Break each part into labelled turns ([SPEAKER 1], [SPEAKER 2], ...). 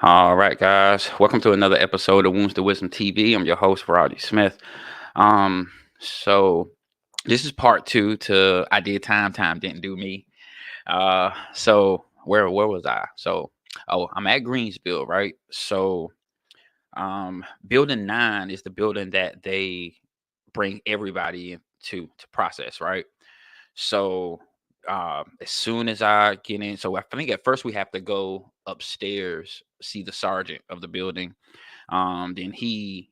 [SPEAKER 1] All right, guys. Welcome to another episode of Wounds to Wisdom TV. I'm your host, Roddy Smith. Um, so this is part two to I did time didn't do me. So where was I? I'm at Greensville, right? Building 9 is the building that they bring everybody in to process, right? So as soon as I get in, so I think at first we have to go upstairs, see the sergeant of the building. Then he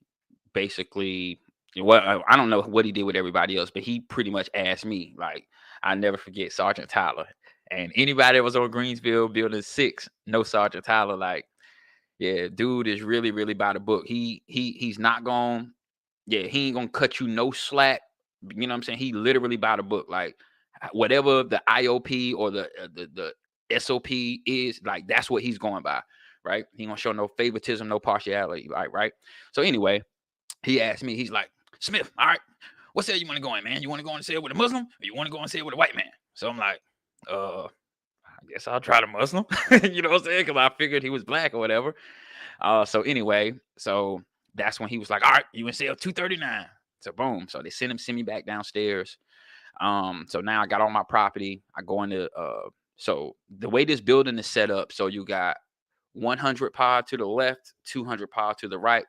[SPEAKER 1] basically, well, I don't know what he did with everybody else, but he pretty much asked me, like, I never forget Sergeant Tyler. And anybody that was on Greensville Building 6, no Sergeant Tyler, like, yeah, dude is really, really by the book. He's not going, yeah, he ain't gonna cut you no slack. You know what I'm saying? He literally by the book. Like whatever the IOP or the SOP is, like that's what he's going by, right? He gonna show no favoritism, no partiality, like right. So anyway, he asked me, he's like, Smith, all right, what cell you want to go in, man? You want to go in cell with a Muslim, or you want to go in cell with a white man? So I'm like, I guess I'll try the Muslim. You know what I'm saying? Because I figured he was black or whatever. So anyway, so that's when he was like, all right, you in cell 239. So boom. So they send me back downstairs. So now I got all my property. I go into so the way this building is set up, so you got 100 pod to the left, 200 pod to the right,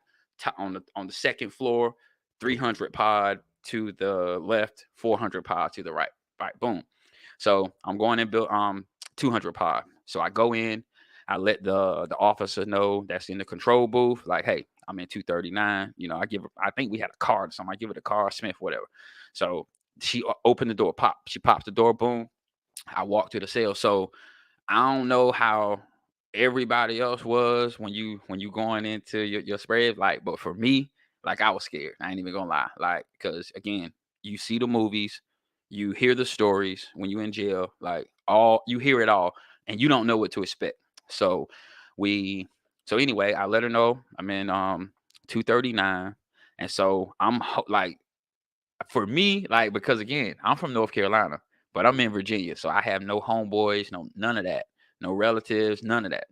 [SPEAKER 1] on the second floor, 300 pod to the left, 400 pod to the right. Right, boom. So I'm going and build 200 pod. So I go in, I let the officer know that's in the control booth, like, hey, I'm in 239. You know, I think we had a card or something. I give it a card, Smith, whatever. So she opened the door, pop. She pops the door, boom. I walk to the cell. So I don't know how everybody else was when you going into your spread, like, but for me, like I was scared. I ain't even gonna lie. Like, cause again, you see the movies, you hear the stories when you in jail, like all you hear it all, and you don't know what to expect. So we so anyway, I let her know I'm in 239. And so like for me, like, because again, I'm from North Carolina, but I'm in Virginia, so I have no homeboys, no none of that, no relatives, none of that.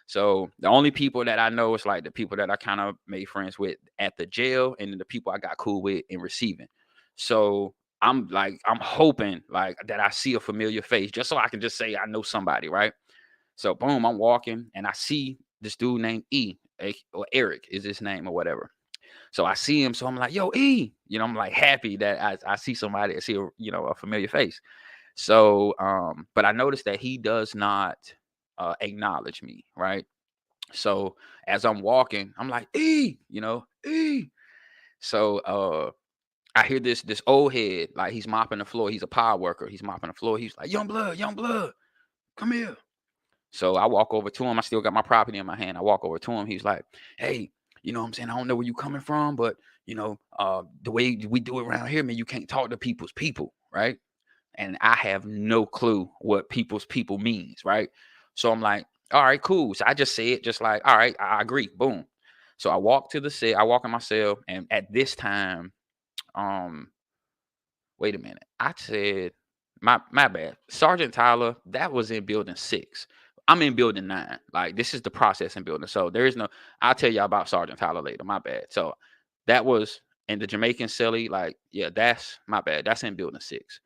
[SPEAKER 1] So the only people that I know is like the people that I kind of made friends with at the jail, and then the people I got cool with in receiving. So I'm hoping like that I see a familiar face, just so I can just say I know somebody, right? So boom, I'm walking and I see this dude named or Eric is his name or whatever. So I see him. So I'm like, yo, E. You know, I'm like happy that I see somebody, I see a familiar face. So but I noticed that he does not acknowledge me, right? So as I'm walking, I'm like, E, E. So I hear this old head, like he's mopping the floor. He's a power worker. He's mopping the floor. He's like, young blood, come here. So I walk over to him. I still got my property in my hand. I walk over to him. He's like, hey, you know what I'm saying? I don't know where you coming from, but the way we do it around here, man, you can't talk to people's people, right? And I have no clue what people's people means, right? So I'm like, all right, cool. So I just say it just like, all right, I agree. Boom. So I walk to the cell, I walk in my cell, and at this time, um, wait a minute. I said, my bad. Sergeant Tyler, that was in building 6. I'm in building 9. Like this is the processing building. So there is no, I'll tell y'all about Sergeant Tyler later. My bad. So that was in the Jamaican celly. Like, yeah, that's my bad. That's in building 6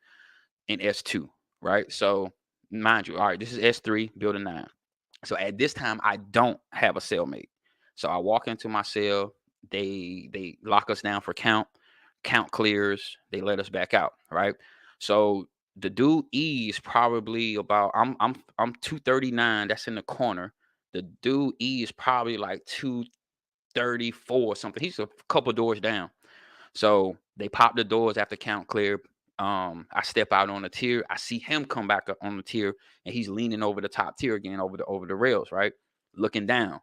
[SPEAKER 1] in S2. Right. So mind you, all right, this is S3, building 9. So at this time, I don't have a cellmate. So I walk into my cell. They lock us down for count. Count clears. They let us back out. Right. So the dude E is probably about I'm 239. That's in the corner. The dude E is probably like 234 or something. He's a couple doors down. So they pop the doors after count clear. I step out on the tier. I see him come back up on the tier, and he's leaning over the top tier again, over the rails, right, looking down.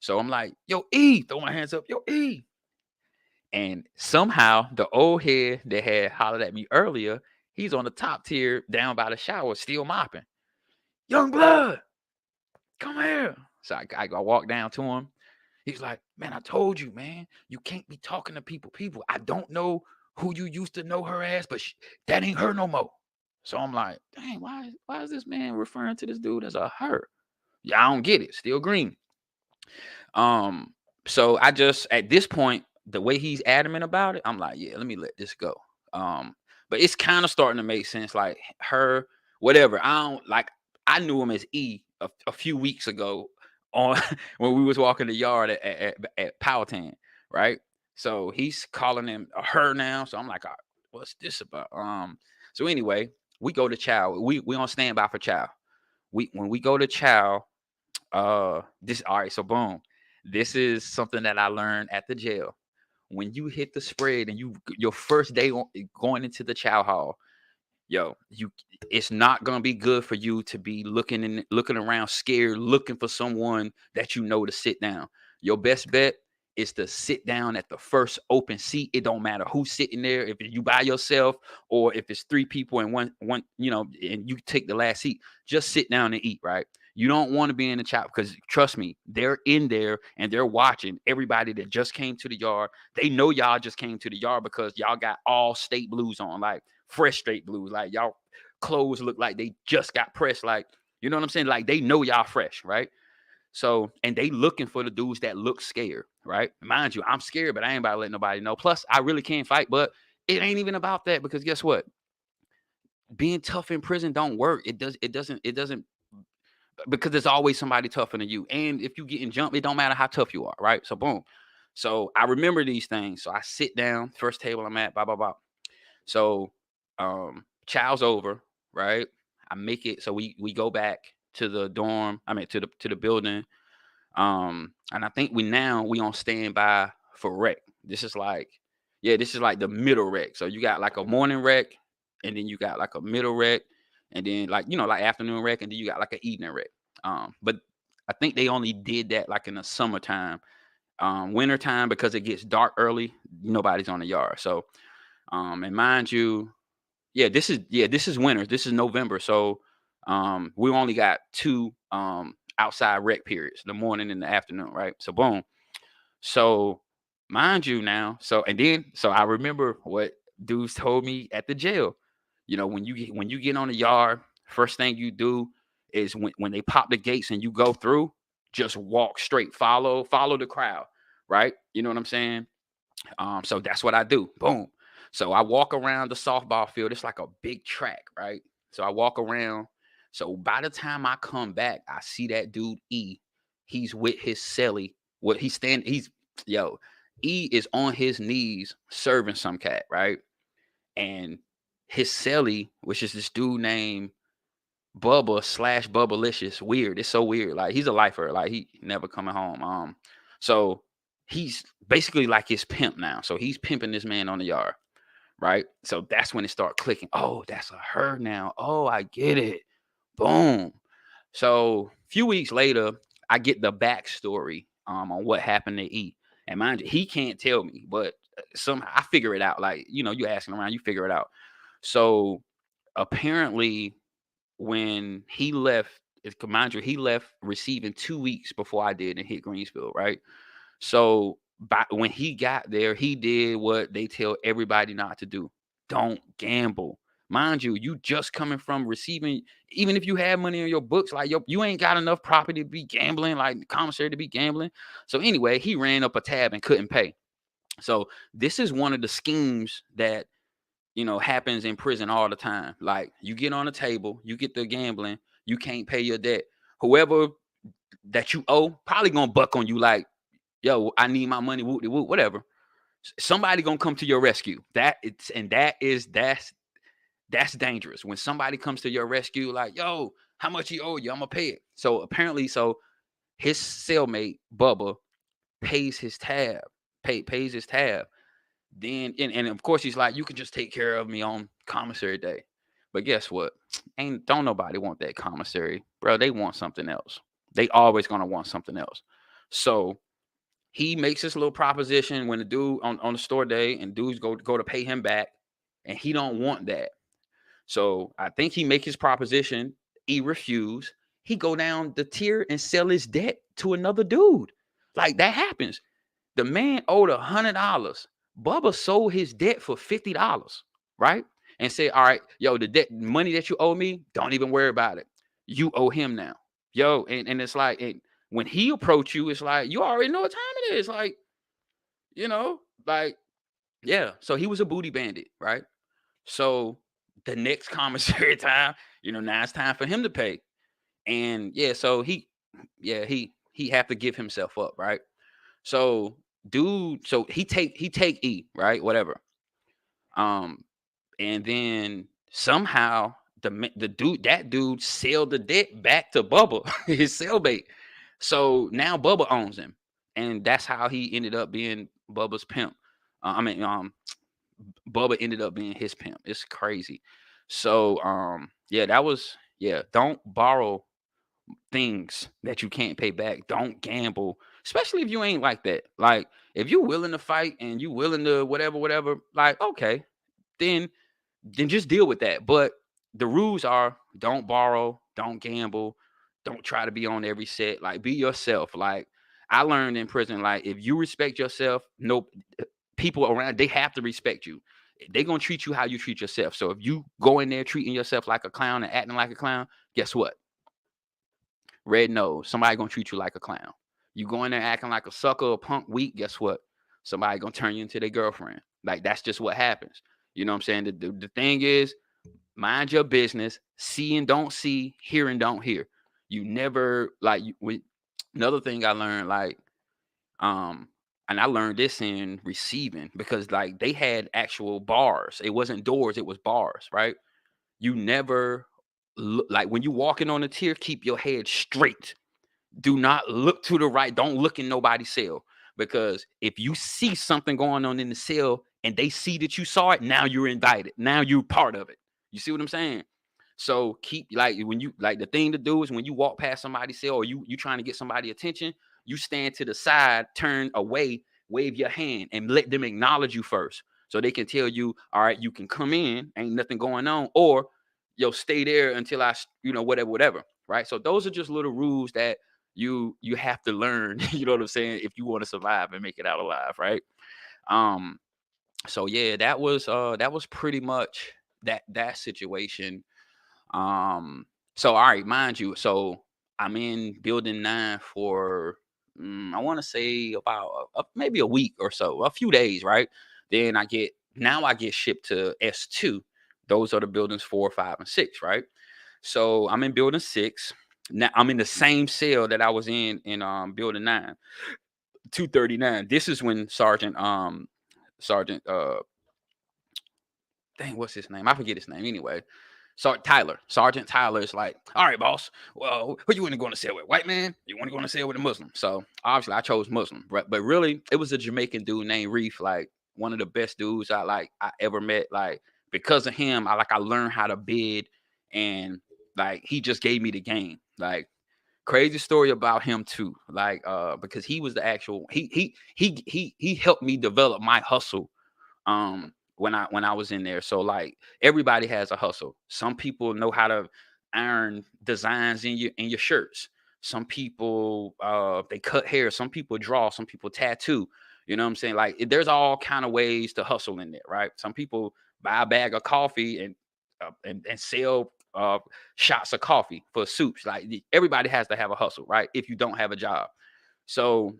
[SPEAKER 1] So I'm like, "Yo, E!" Throw my hands up, "Yo, E!" And somehow the old head that had hollered at me earlier, he's on the top tier, down by the shower, still mopping. Young blood, come here. So I go walk down to him. He's like, man, I told you, man, you can't be talking to people. I don't know who you used to know her as, but that ain't her no more. So I'm like, dang, why is this man referring to this dude as a her? Yeah, I don't get it. Still green. Um, so I just at this point, the way he's adamant about it, I'm like, yeah, let me let this go. Um, but it's kind of starting to make sense. Like her, whatever. I don't like. I knew him as a few weeks ago on when we was walking the yard at Powhatan, right? So he's calling him a her now. So I'm like, what's this about? So anyway, we go to Chow. We on standby for Chow. When we go to Chow, this all right, so boom. This is something that I learned at the jail. When you hit the spread and your first day going into the chow hall, yo, it's not gonna be good for you to be looking around scared, looking for someone that you know to sit down. Your best bet is to sit down at the first open seat. It don't matter who's sitting there, if you by yourself or if it's three people and one, and you take the last seat, just sit down and eat, right? You don't want to be in the chop because trust me, they're in there and they're watching everybody that just came to the yard. They know y'all just came to the yard because y'all got all state blues on, like fresh straight blues. Like y'all clothes look like they just got pressed. Like, you know what I'm saying? Like they know y'all fresh, right? So, and they looking for the dudes that look scared, right? Mind you, I'm scared, but I ain't about to let nobody know. Plus, I really can't fight, but it ain't even about that because guess what? Being tough in prison don't work. It doesn't because there's always somebody tougher than you. And if you get in jump, it don't matter how tough you are, right? So boom. So I remember these things. So I sit down, first table I'm at, blah, blah, blah. So child's over, right? I make it so we go back to the dorm, I mean to the building. And I think we on standby for rec. This is like, yeah, this is like the middle rec. So you got like a morning rec, and then you got like a middle rec, and then like like afternoon rec, and then you got like an evening rec. But I think they only did that like in the summertime. Wintertime, because it gets dark early, nobody's on the yard. So and mind you, this is winter. This is November. So we only got two outside rec periods, the morning and the afternoon, right? So boom. So mind you now, so I remember what dudes told me at the jail. When you get on the yard, first thing you do is when they pop the gates and you go through, just walk straight, follow the crowd, right? You know what I'm saying? So that's what I do. Boom. So I walk around the softball field. It's like a big track, right? So I walk around. So by the time I come back, I see that dude E. He's with his celly. What he's yo, E is on his knees serving some cat, right? And his celly, which is this dude named Bubba / Bubbalicious. Weird. It's so weird. Like he's a lifer. Like he never coming home. So he's basically like his pimp now. So he's pimping this man on the yard, right? So that's when it start clicking. Oh, that's a her now. Oh, I get it. Boom. So a few weeks later, I get the backstory on what happened to E. And mind you, he can't tell me, but somehow I figure it out. Like, you asking around, you figure it out. So apparently when he left, mind you, he left receiving 2 weeks before I did and hit Greensville, right? So when he got there, he did what they tell everybody not to do. Don't gamble. Mind you, you just coming from receiving, even if you have money in your books, like you ain't got enough property to be gambling, like commissary to be gambling. So anyway, he ran up a tab and couldn't pay. So this is one of the schemes that happens in prison all the time. Like you get on a table, you get the gambling, you can't pay your debt. Whoever that you owe probably gonna buck on you like, yo, I need my money, whoop whoop, whatever. Somebody gonna come to your rescue. That's dangerous. When somebody comes to your rescue, like, yo, how much he owe you? I'm gonna pay it. So apparently, his cellmate Bubba pays his tab, pays his tab. Then and of course he's like, you can just take care of me on commissary day. But guess what? Don't nobody want that commissary, bro. They want something else. They always gonna want something else. So he makes this little proposition when the dude on the store day and dudes go to pay him back, and he don't want that. So I think he make his proposition. He refuse. He go down the tier and sell his debt to another dude. Like that happens. The man owed $100. Bubba sold his debt for $50, right? And said, all right, yo, the debt money that you owe me, don't even worry about it. You owe him now. Yo, and it's like, When he approach you, it's like you already know what time it is. Like, you know, like, yeah. So he was a booty bandit, right? So the next commissary time, now it's time for him to pay. And yeah, so he have to give himself up, right? So so he take E, right? Whatever. Um, and then somehow the dude that dude sailed the debt back to Bubba, his cellmate. So now Bubba owns him, and that's how he ended up being Bubba's pimp. I mean, Bubba ended up being his pimp. It's crazy. So yeah, that was yeah. Don't borrow things that you can't pay back. Don't gamble, especially if you ain't like that. Like if you're willing to fight and you willing to whatever, like okay, then just deal with that. But the rules are don't borrow, don't gamble, don't try to be on every set. Like be yourself. Like I learned in prison, like if you respect yourself, no people around they have to respect you. They're gonna treat you how you treat yourself. So if you go in there treating yourself like a clown and acting like a clown, guess what? Red nose. Somebody gonna treat you like a clown. You go in there acting like a sucker or punk weak, guess what? Somebody gonna turn you into their girlfriend. Like that's just what happens. You know what I'm saying? The thing is, mind your business, see and don't see, hear and don't hear. You never like another thing I learned, like, um, and I learned this in receiving because like they had actual bars. It wasn't doors, it was bars, right? You never look like when you walking on a tier, keep your head straight. Do not look to the right. Don't look in nobody's cell. Because if you see something going on in the cell and they see that you saw it, now you're indicted. Now you're part of it. You see what I'm saying? So keep like when you like the thing to do is when you walk past somebody's cell or you trying to get somebody attention, you stand to the side, turn away, wave your hand, and let them acknowledge you first. So they can tell you, all right, you can come in, ain't nothing going on, or you'll stay there until whatever. Right. So those are just little rules that you have to learn, you know what I'm saying, if you want to survive and make it out alive, right? Um, so yeah, that was pretty much that situation. Um, so all right, mind you, so I'm in building 9 for I want to say about maybe a week or so, a few days, right? Then I get shipped to S2. Those are the buildings 4, 5, and 6, right? So I'm in building 6. Now I'm in the same cell that I was in building 9, 239. This is when Sergeant dang, what's his name? I forget his name anyway. Sergeant Tyler is like, all right, boss. Well, who you want to go on a sale with? White man? You want to go on a sale with a Muslim? So obviously I chose Muslim, but really it was a Jamaican dude named Reef, like one of the best dudes I ever met. Like because of him, I learned how to bid, and like he just gave me the game. Like crazy story about him too. Like because he was the actual he helped me develop my hustle when I was in there. So like everybody has a hustle. Some people know how to iron designs in your shirts. Some people they cut hair, some people draw, some people tattoo. You know what I'm saying? Like there's all kind of ways to hustle in there, right? Some people buy a bag of coffee and sell shots of coffee for soups. Like everybody has to have a hustle, right? If you don't have a job. So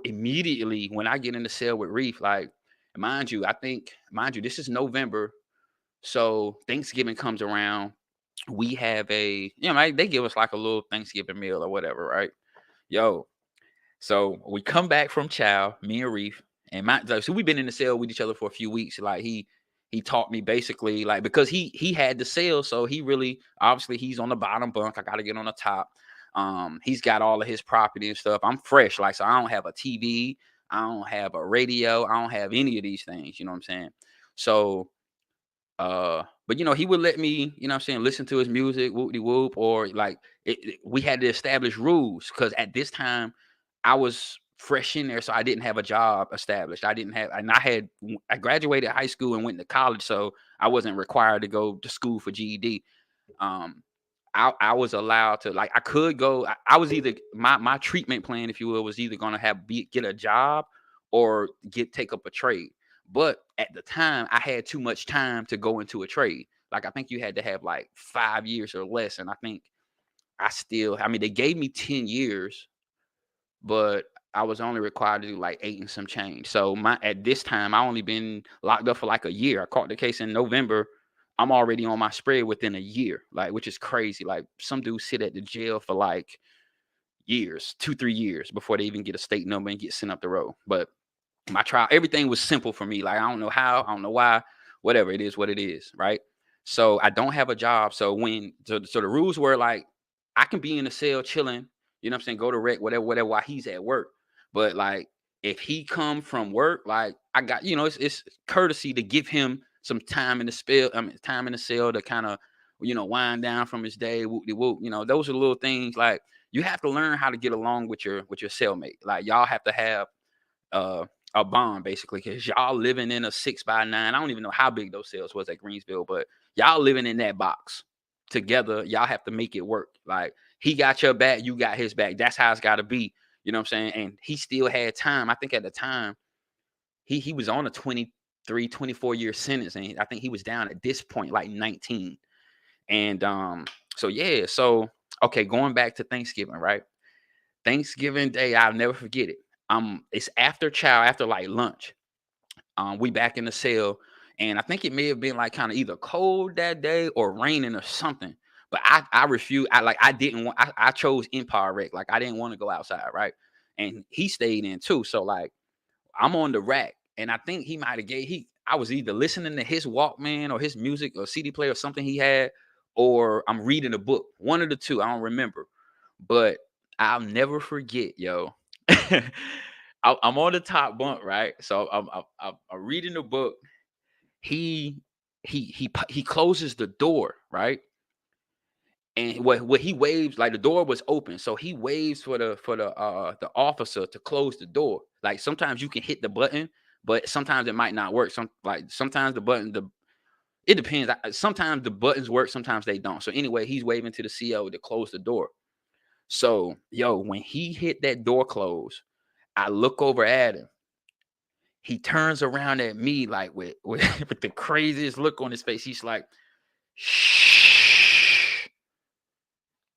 [SPEAKER 1] immediately when I get in the cell with Reef, like mind you, this is November. So Thanksgiving comes around. We have like, they give us like a little Thanksgiving meal or whatever, right? Yo, so we come back from chow, me and Reef, and so we've been in the cell with each other for a few weeks. Like he taught me basically like because he had the cell, so he really obviously he's on the bottom bunk. I got to get on the top. He's got all of his property and stuff. I'm fresh, like so I don't have a TV, I don't have a radio, I don't have any of these things. You know what I'm saying? So but he would let me, you know what I'm saying, listen to his music, whoop de whoop, or like we had to establish rules because at this time I was fresh in there, so I didn't have a job established. I didn't have, and I graduated high school and went to college, so I wasn't required to go to school for GED. Um, I was allowed to like I could go. I was either my treatment plan, if you will, was either going to get a job or take up a trade. But at the time, I had too much time to go into a trade. Like I think you had to have like 5 years or less, and I think I mean, they gave me 10 years, but I was only required to do like 8 and some change. So my at this time, I only been locked up for like a year. I caught the case in November. I'm already on my spread within a year, like, which is crazy. Like, some dudes sit at the jail for like years, 2, 3 years before they even get a state number and get sent up the road. But my trial, everything was simple for me. Like, I don't know how, I don't know why, whatever, it is what it is, right? So I don't have a job. So the rules were like, I can be in the cell chilling, you know what I'm saying, go to rec, whatever, whatever, while he's at work. But like, if he come from work, like, I got, it's courtesy to give him some time in the spell, time in the cell to kind of, wind down from his day, whoop de whoop. Those are little things. Like, you have to learn how to get along with your cellmate. Like, y'all have to have uh a bond, basically, because y'all living in a 6x9. I don't even know how big those cells was at Greensville, but y'all living in that box together. Y'all have to make it work. Like, he got your back, you got his back. That's how it's got to be. You know what I'm saying? And he still had time. I think at the time he was on a 23, 24 year sentence, and I think he was down at this point like 19. And so yeah, so okay, going back to Thanksgiving, right? Thanksgiving Day, I'll never forget it. It's after chow, after like lunch. We back in the cell, and I think it may have been like kind of either cold that day or raining or something. But I refused. I didn't want. I chose Empire Rec. Like, I didn't want to go outside, right? And he stayed in too. So like, I'm on the rack, and I think he might have gave he. I was either listening to his Walkman or his music or CD player or something he had, or I'm reading a book. One of the two. I don't remember, but I'll never forget, yo. I'm on the top bunk, right? So I'm reading the book. He he closes the door, right? And what he waves, like, the door was open, so he waves for the officer to close the door. Like, sometimes you can hit the button, but sometimes it might not work. Sometimes it depends. Sometimes the buttons work, sometimes they don't. So anyway, he's waving to the CO to close the door. So, yo, when he hit that door close, I look over at him. He turns around at me like with with the craziest look on his face. He's like, "Shh,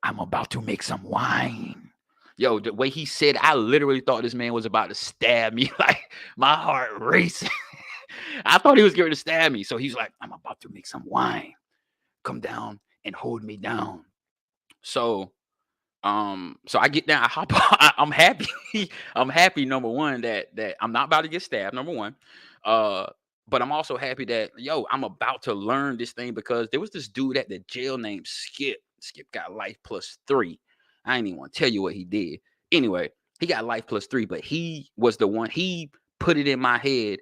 [SPEAKER 1] I'm about to make some wine." Yo, the way he said, I literally thought this man was about to stab me. Like, my heart racing. I thought he was going to stab me. So he's like, "I'm about to make some wine. Come down and hold me down." So so I get down, I hop on, I'm happy. I'm happy, number one, that I'm not about to get stabbed, number one. Uh, but I'm also happy that, yo, I'm about to learn this thing, because there was this dude at the jail named Skip. Skip got life plus 3. I ain't even want to tell you what he did. Anyway, he got life plus 3, but he was the one, he put it in my head.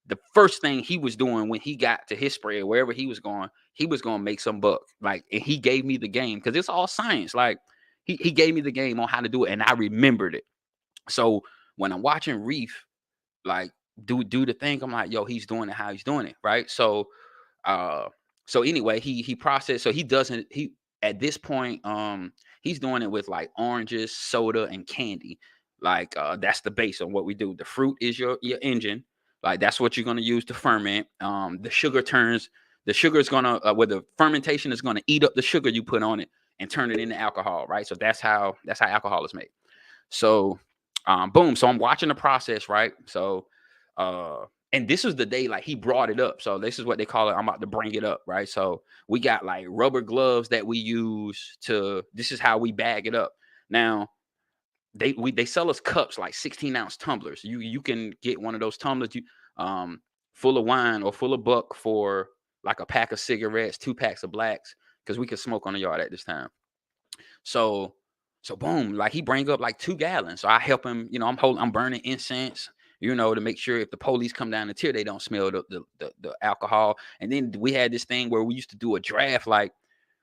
[SPEAKER 1] The first thing he was doing when he got to his spread, wherever he was going to make some buck. Like, and he gave me the game, because it's all science. Like, he gave me the game on how to do it, and I remembered it. So when I'm watching Reef, like, do the thing, I'm like, yo, he's doing it how he's doing it, right? Uh so anyway, he processed. So he doesn't he at this point, he's doing it with like oranges, soda, and candy. Like, that's the base of what we do. The fruit is your engine. Like, that's what you're gonna use to ferment. The sugar is gonna, with the fermentation, is gonna eat up the sugar you put on it and turn it into alcohol, right? So that's how alcohol is made. So, boom. So I'm watching the process, right? So, and this was the day, like, he brought it up. So this is what they call it. I'm about to bring it up, right? So we got like rubber gloves that we use to. This is how we bag it up. Now they sell us cups, like 16-ounce tumblers. You can get one of those tumblers, um full of wine or full of buck, for like a pack of cigarettes, 2 packs of blacks, because we could smoke on the yard at this time. So so boom, like, he bring up like 2 gallons. So I help him, I'm burning incense, to make sure if the police come down the tier, they don't smell the alcohol. And then we had this thing where we used to do a draft, like,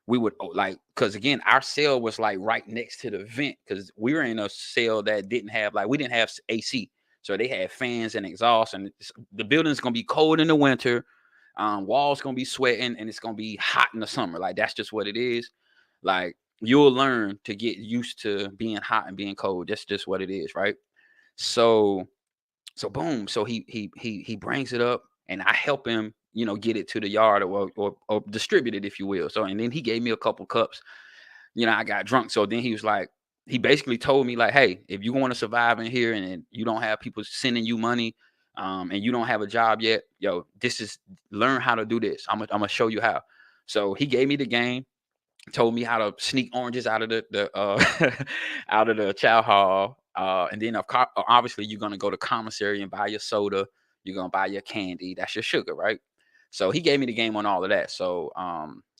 [SPEAKER 1] we would, like, because again, our cell was like right next to the vent, because we were in a cell that didn't have, like, we didn't have AC. So they had fans and exhaust, and the building's gonna be cold in the winter. Walls gonna be sweating, and it's gonna be hot in the summer. Like, that's just what it is. Like, you'll learn to get used to being hot and being cold. That's just what it is, right? So boom. So he brings it up, and I help him, get it to the yard, or distribute it, if you will. So, and then he gave me a couple cups. I got drunk. So then he was like, he basically told me like, hey, if you want to survive in here and you don't have people sending you money, and you don't have a job yet, yo, this is learn how to do this. I'm gonna show you how. So he gave me the game, told me how to sneak oranges out of the out of the chow hall. And then obviously you're gonna go to commissary and buy your soda. You're gonna buy your candy. That's your sugar, right? So he gave me the game on all of that. So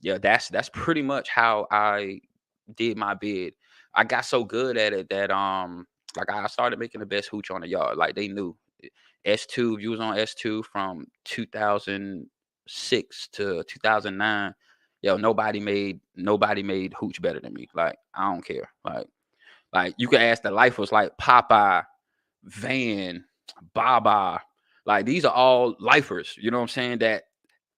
[SPEAKER 1] yeah, that's pretty much how I did my bid. I got so good at it that like I started making the best hooch on the yard. Like they knew S2. If you was on S2 from 2006 to 2009, yo, nobody made hooch better than me. Like I don't care. Like you can ask the lifers like Popeye, Van, Baba. Like these are all lifers. You know what I'm saying?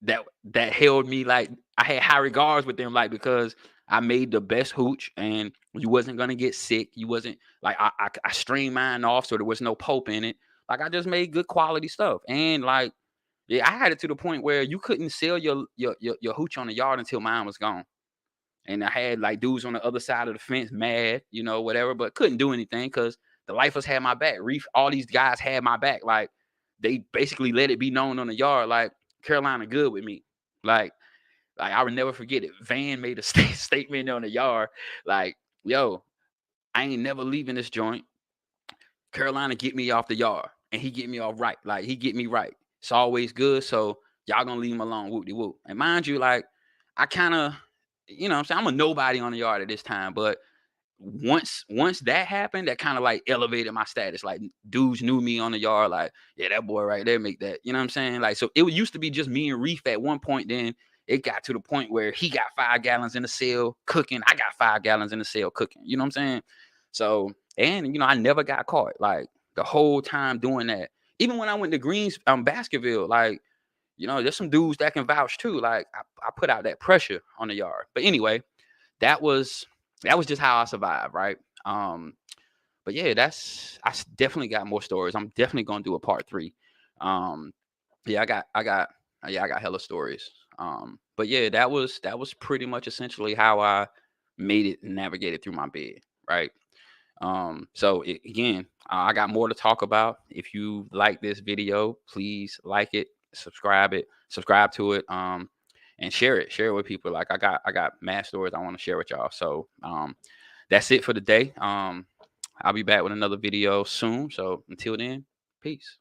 [SPEAKER 1] That held me, like I had high regards with them, like because I made the best hooch and you wasn't gonna get sick. You wasn't like I streamed mine off so there was no pulp in it. Like I just made good quality stuff. And like yeah, I had it to the point where you couldn't sell your hooch on the yard until mine was gone. And I had like dudes on the other side of the fence mad, whatever, but couldn't do anything because the lifers had my back. Reef, all these guys had my back. Like they basically let it be known on the yard, like Carolina good with me. Like, like I would never forget it. Van made a statement on the yard, like, yo, I ain't never leaving this joint. Carolina get me off the yard, and he get me off right. Like he get me right. It's always good. So y'all gonna leave him alone, whoop de whoop. And mind you, like I kind of, what I'm saying, I'm a nobody on the yard at this time, but once that happened, that kind of like elevated my status. Like dudes knew me on the yard, like, yeah, that boy right there make that. You know what I'm saying? Like, so it used to be just me and Reef at one point. Then it got to the point where he got 5 gallons in the cell cooking. I got 5 gallons in the cell cooking. You know what I'm saying? So, and I never got caught. Like the whole time doing that. Even when I went to Greens, Baskerville, like, there's some dudes that can vouch too. Like I put out that pressure on the yard. But anyway, that was just how I survived, right? But yeah, definitely got more stories. I'm definitely gonna do a part 3. Um, yeah, I got hella stories. But yeah, that was pretty much essentially how I made it and navigated through my bed, right? So again, I got more to talk about. If you like this video, please like it, subscribe to it, and share it with people. Like I got mad stories I want to share with y'all. So that's it for the day. I'll be back with another video soon. So until then, peace.